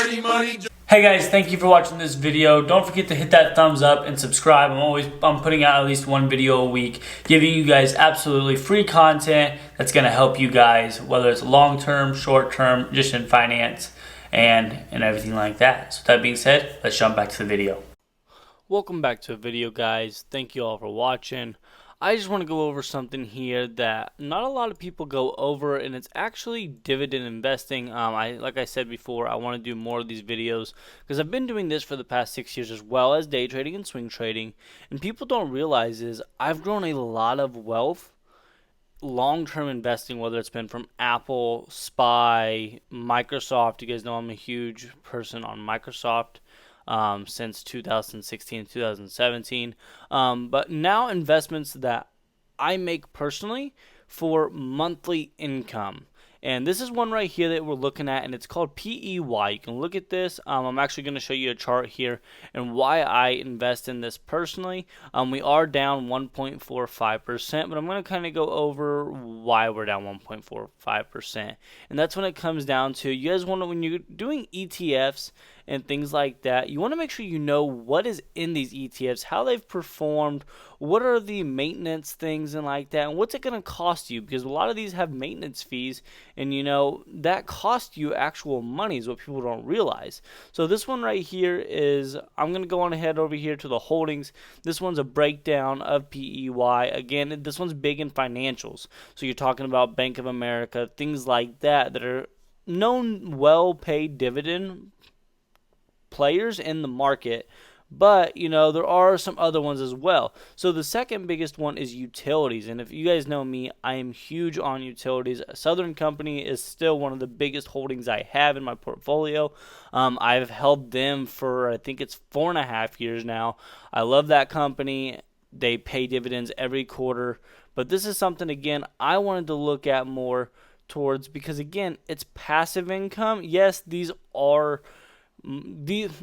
Hey guys, thank you for watching this video. Don't forget to hit that thumbs up and subscribe. I'm putting out at least one video a week, giving you guys absolutely free content that's gonna help you guys, whether it's long-term, short-term, just in finance and everything like that. So with that being said, let's jump back to the video. Welcome back to the video, guys. Thank you all for watching. I just want to go over something here that not a lot of people go over, and it's actually dividend investing. Like I said before, I want to do more of these videos because I've been doing this for the past 6 years, as well as day trading and swing trading. And people don't realize is I've grown a lot of wealth long-term investing, whether it's been from Apple, SPY, Microsoft. You guys know I'm a huge person on Microsoft. Since 2016, 2017. But now investments that I make personally for monthly income. And this is one right here that we're looking at, and it's called PEY. You can look at this. I'm actually going to show you a chart here and why I invest in this personally. We are down 1.45%, but I'm going to kind of go over why we're down 1.45%. And that's when it comes down to, you guys want to, when you're doing ETFs and things like that, you want to make sure you know what is in these ETFs, how they've performed, what are the maintenance things and like that, and what's it going to cost you, because a lot of these have maintenance fees, and you know that costs you actual money is what people don't realize. So this one right here is, I'm going to go on ahead over here to the holdings. This one's a breakdown of PEY. Again, this one's big in financials, so you're talking about Bank of America, things like that that are known well-paid dividend players in the market. But you know, there are some other ones as well. So the second biggest one is utilities, and if you guys know me, I am huge on utilities. Southern Company is still one of the biggest holdings I have in my portfolio. I've held them for, I think it's 4.5 years now. I love that company. They pay dividends every quarter, but this is something, again, I wanted to look at more towards, because again, it's passive income. Yes, these are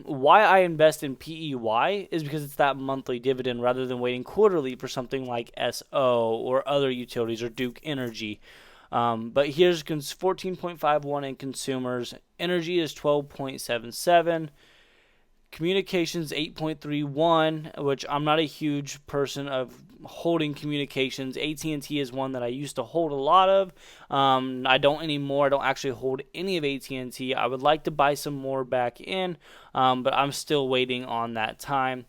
why I invest in PEY is because it's that monthly dividend rather than waiting quarterly for something like SO or other utilities or Duke Energy. But here's 14.51 in consumers. Energy is 12.77. Communications 8.31, which I'm not a huge person of holding communications. AT&T is one that I used to hold a lot of. I don't anymore. I don't actually hold any of AT&T. I would like to buy some more back in, but I'm still waiting on that time.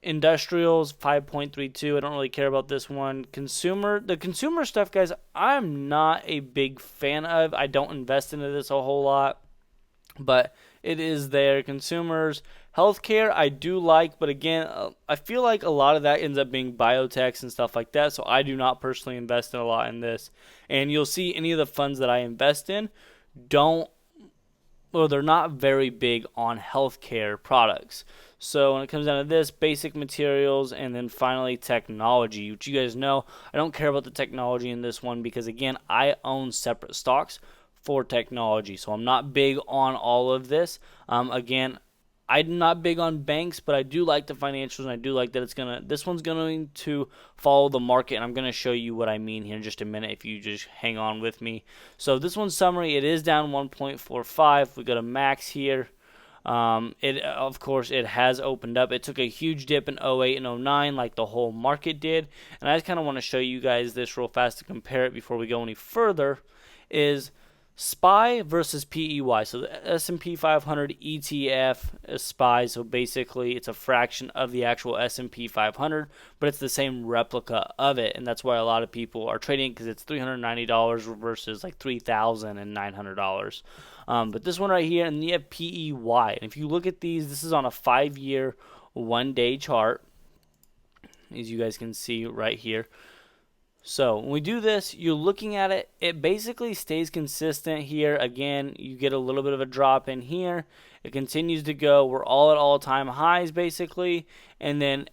Industrials 5.32. I don't really care about this one. The consumer stuff, guys, I'm not a big fan of. I don't invest into this a whole lot, but it is there. Consumers, healthcare, I do like, but again, I feel like a lot of that ends up being biotechs and stuff like that, so I do not personally invest in a lot in this. And you'll see any of the funds that I invest in they're not very big on healthcare products. So when it comes down to this, basic materials, and then finally technology, which you guys know, I don't care about the technology in this one because, again, I own separate stocks for technology, so I'm not big on all of this. Again, I'm not big on banks, but I do like the financials, and I do like that this one's going to follow the market, and I'm going to show you what I mean here in just a minute if you just hang on with me. So this one's summary, it is down 1.45. We got a max here. Of course, it has opened up. It took a huge dip in 08 and 09 like the whole market did, and I just kind of want to show you guys this real fast to compare it before we go any further. Is SPY versus PEY. So the S&P 500 ETF is SPY. So basically, it's a fraction of the actual S&P 500, but it's the same replica of it, and that's why a lot of people are trading, because it's $390 versus like $3,900. But this one right here, and you have PEY. And if you look at these, this is on a 5-year, 1-day chart, as you guys can see right here. So when we do this, you're looking at it, it basically stays consistent here. Again, you get a little bit of a drop in here. It continues to go. We're all at all-time highs, basically. And then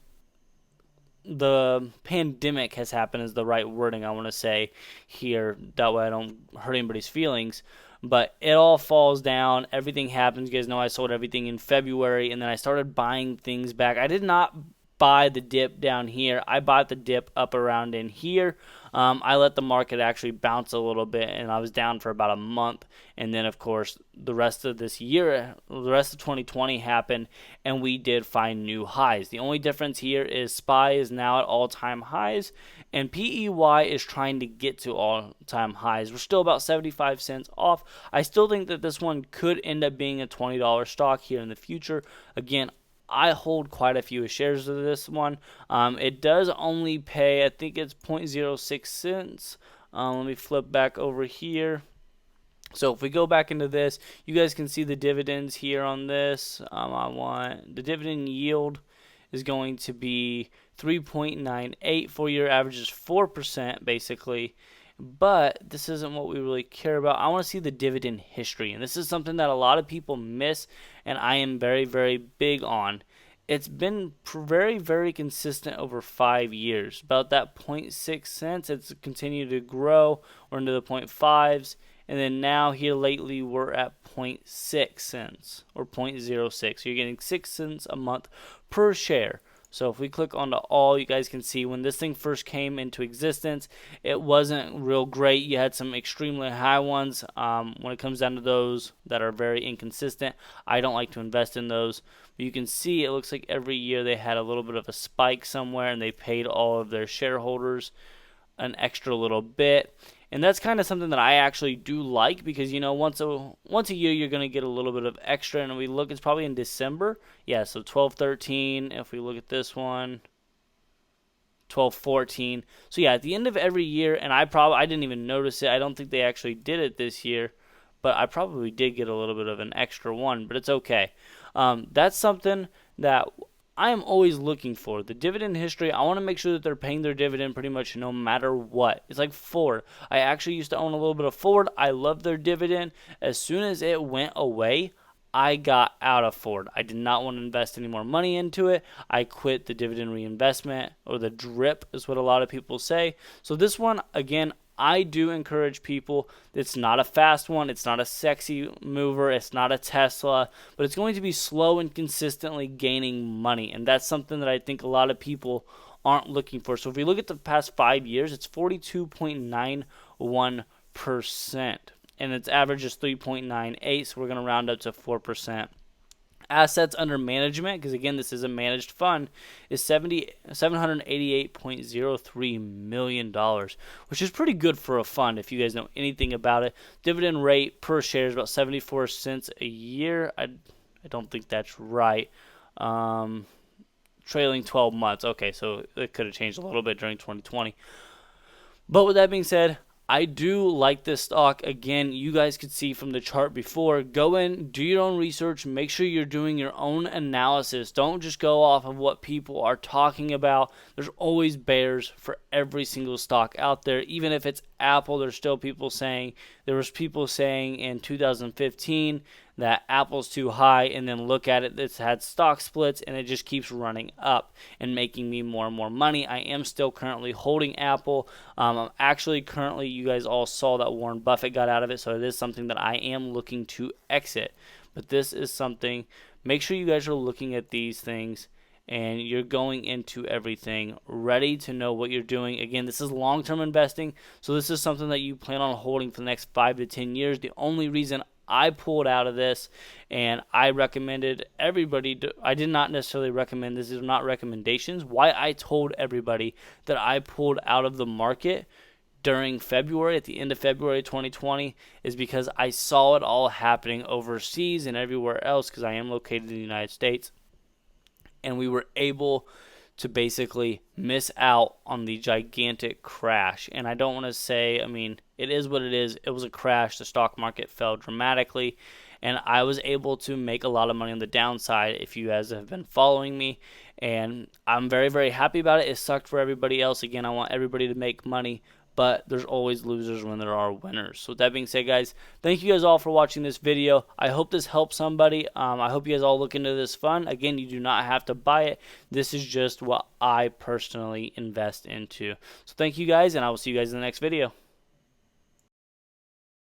the pandemic has happened is the right wording I want to say here. That way I don't hurt anybody's feelings. But it all falls down. Everything happens. You guys know I sold everything in February, and then I started buying things back. I did not buy the dip down here. I bought the dip up around in here. I let the market actually bounce a little bit, and I was down for about a month. And then, of course, the rest of this year, the rest of 2020 happened, and we did find new highs. The only difference here is SPY is now at all-time highs, and PEY is trying to get to all-time highs. We're still about 75 cents off. I still think that this one could end up being a $20 stock here in the future. Again, I hold quite a few shares of this one. It does only pay, I think it's 0.06 cents. Let me flip back over here. So if we go back into this, you guys can see the dividends here on this. I want the dividend yield is going to be 3.98. 4-year average is 4% basically. But this isn't what we really care about. I want to see the dividend history, and this is something that a lot of people miss, and I am very, very big on. It's been very, very consistent over 5 years. About that 0.6 cents, it's continued to grow. We're into the 0.5s, and then now here lately we're at 0.6 cents or 0.06. So you're getting 6 cents a month per share. So if we click onto all, you guys can see when this thing first came into existence, it wasn't real great. You had some extremely high ones. When it comes down to those that are very inconsistent, I don't like to invest in those. But you can see it looks like every year they had a little bit of a spike somewhere, and they paid all of their shareholders an extra little bit. And that's kind of something that I actually do like, because, you know, once a year you're going to get a little bit of extra. And we look, it's probably in December. Yeah, so 12/13. If we look at this one, 12/14. So yeah, at the end of every year, and I didn't even notice it. I don't think they actually did it this year, but I probably did get a little bit of an extra one, but it's okay. That's something that I am always looking for. The dividend history, I want to make sure that they're paying their dividend pretty much no matter what. It's like Ford. I actually used to own a little bit of Ford. I love their dividend. As soon as it went away, I got out of Ford. I did not want to invest any more money into it. I quit the dividend reinvestment, or the DRIP is what a lot of people say. So this one, again, I do encourage people. It's not a fast one. It's not a sexy mover. It's not a Tesla. But it's going to be slow and consistently gaining money. And that's something that I think a lot of people aren't looking for. So if we look at the past 5 years, it's 42.91%. And its average is 3.98. So we're going to round up to 4%. Assets under management, because again, this is a managed fund, is $788.03 million, which is pretty good for a fund if you guys know anything about it. Dividend rate per share is about 74 cents a year. I don't think that's right. Trailing 12 months. Okay, so it could have changed a little bit during 2020. But with that being said, I do like this stock. Again, you guys could see from the chart before. Go in, do your own research, make sure you're doing your own analysis. Don't just go off of what people are talking about. There's always bears for every single stock out there. Even if it's Apple, there's still people saying, there was people saying in 2015 that Apple's too high, and then look at it, it's had stock splits, and it just keeps running up and making me more and more money. I am still currently holding Apple. I'm actually currently, you guys all saw that Warren Buffett got out of it, so it is something that I am looking to exit. But this is something, make sure you guys are looking at these things, and you're going into everything ready to know what you're doing. Again, this is long-term investing, so this is something that you plan on holding for the next 5 to 10 years. The only reason I pulled out of this, and I recommended everybody I did not necessarily recommend, this is not recommendations. Why I told everybody that I pulled out of the market during February, at the end of February 2020, is because I saw it all happening overseas and everywhere else, because I am located in the United States, and we were able to basically miss out on the gigantic crash. And I don't want to say, I mean, it is what it is. It was a crash. The stock market fell dramatically, and I was able to make a lot of money on the downside if you guys have been following me, and I'm very, very happy about it. It sucked for everybody else. Again, I want everybody to make money, but there's always losers when there are winners. So with that being said, guys, thank you guys all for watching this video. I hope this helps somebody. I hope you guys all look into this fund. Again, you do not have to buy it. This is just what I personally invest into. So thank you guys, and I will see you guys in the next video.